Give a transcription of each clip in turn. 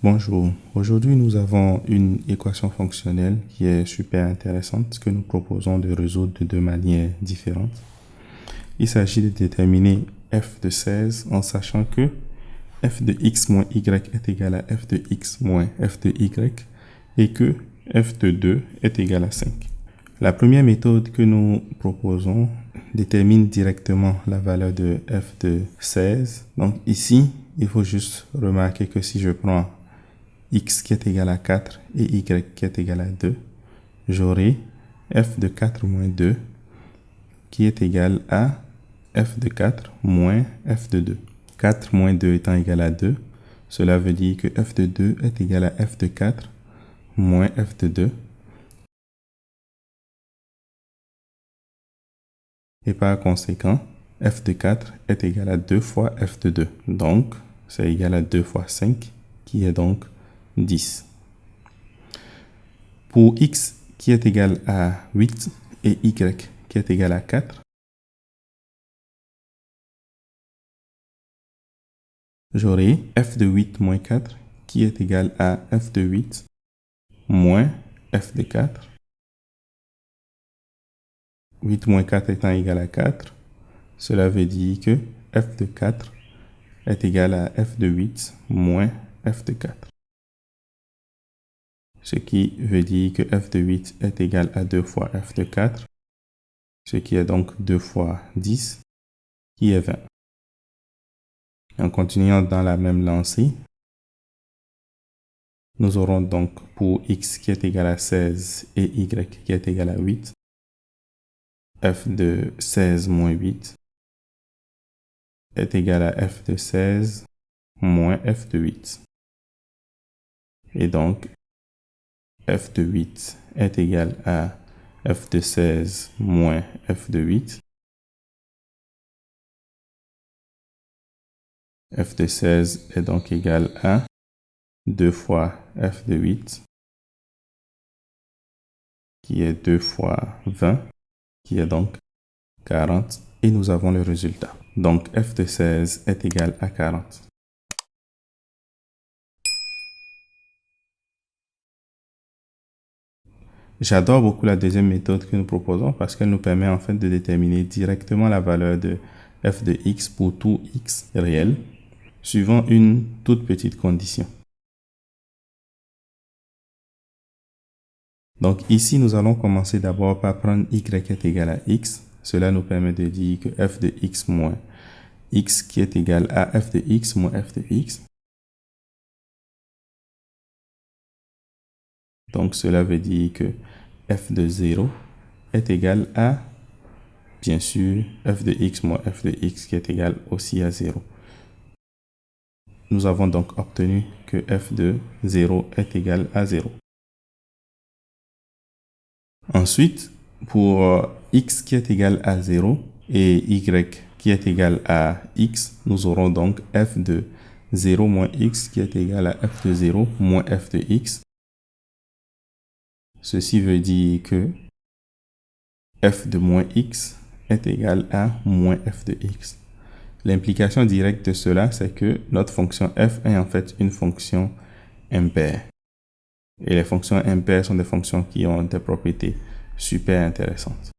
Bonjour, aujourd'hui nous avons une équation fonctionnelle qui est super intéressante que nous proposons de résoudre de deux manières différentes. Il s'agit de déterminer f de 16 en sachant que f de x moins y est égal à f de x moins f de y et que f de 2 est égal à 5. La première méthode que nous proposons détermine directement la valeur de f de 16. Donc ici, il faut juste remarquer que si je prends x qui est égal à 4 et y qui est égal à 2, j'aurai f de 4 moins 2 qui est égal à f de 4 moins f de 2. 4 moins 2 étant égal à 2, cela veut dire que f de 2 est égal à f de 4 moins f de 2. Et par conséquent, f de 4 est égal à 2 fois f de 2. Donc, c'est égal à 2 fois 5, qui est donc 10. Pour x qui est égal à 8 et y qui est égal à 4, j'aurai f de 8 moins 4 qui est égal à f de 8 moins f de 4. 8 moins 4 étant égal à 4, cela veut dire que f de 4 est égal à f de 8 moins f de 4. Ce qui veut dire que f de 8 est égal à 2 fois f de 4, ce qui est donc 2 fois 10, qui est 20. En continuant dans la même lancée, nous aurons donc pour x qui est égal à 16 et y qui est égal à 8, f de 16 moins 8 est égal à f de 16 moins f de 8. Et donc, f de 8 est égal à f de 16 moins f de 8. f de 16 est donc égal à 2 fois f de 8, qui est 2 fois 20, qui est donc 40. Et nous avons le résultat. Donc, f de 16 est égal à 40. J'adore beaucoup la deuxième méthode que nous proposons parce qu'elle nous permet en fait de déterminer directement la valeur de f de x pour tout x réel, suivant une toute petite condition. Donc ici, nous allons commencer d'abord par prendre y est égal à x. Cela nous permet de dire que f de x moins x qui est égal à f de x moins f de x. Donc cela veut dire que f de 0 est égal à, bien sûr, f de x moins f de x qui est égal aussi à 0. Nous avons donc obtenu que f de 0 est égal à 0. Ensuite, pour x qui est égal à 0 et y qui est égal à x, nous aurons donc f de 0 moins x qui est égal à f de 0 moins f de x. Ceci veut dire que f de moins x est égal à moins f de x. L'implication directe de cela, c'est que notre fonction f est en fait une fonction impaire. Et les fonctions impaires sont des fonctions qui ont des propriétés super intéressantes.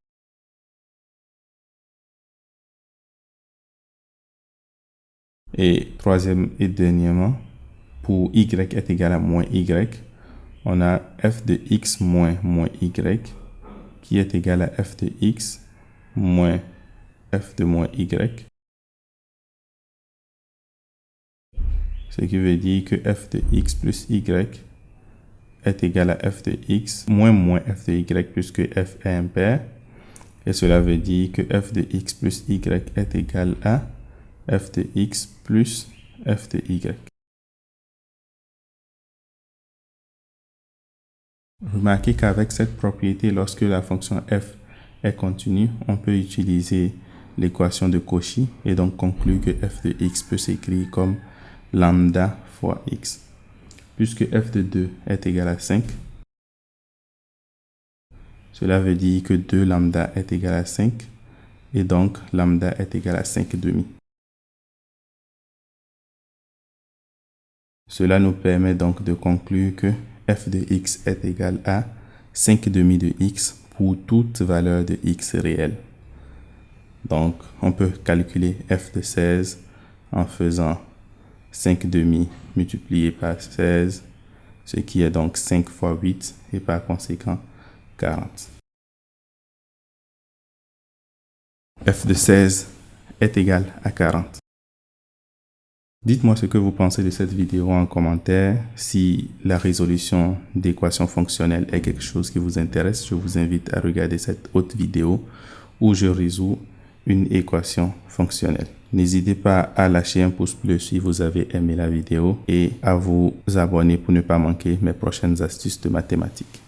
Et troisième et dernièrement, pour y est égal à moins y, on a f de x moins y qui est égal à f de x moins f de moins y. Ce qui veut dire que f de x plus y est égal à f de x moins f de y puisque f est impair. Et cela veut dire que f de x plus y est égal à f de x plus f de y. Remarquez qu'avec cette propriété, lorsque la fonction f est continue, on peut utiliser l'équation de Cauchy et donc conclure que f de x peut s'écrire comme lambda fois x. Puisque f de 2 est égal à 5, cela veut dire que 2 lambda est égal à 5 et donc lambda est égal à 5 demi. Cela nous permet donc de conclure que f de x est égal à 5 demi de x pour toute valeur de x réelle. Donc, on peut calculer f de 16 en faisant 5 demi multiplié par 16, ce qui est donc 5 fois 8 et par conséquent 40. f de 16 est égal à 40. Dites-moi ce que vous pensez de cette vidéo en commentaire. Si la résolution d'équations fonctionnelles est quelque chose qui vous intéresse, je vous invite à regarder cette autre vidéo où je résous une équation fonctionnelle. N'hésitez pas à lâcher un pouce bleu si vous avez aimé la vidéo et à vous abonner pour ne pas manquer mes prochaines astuces de mathématiques.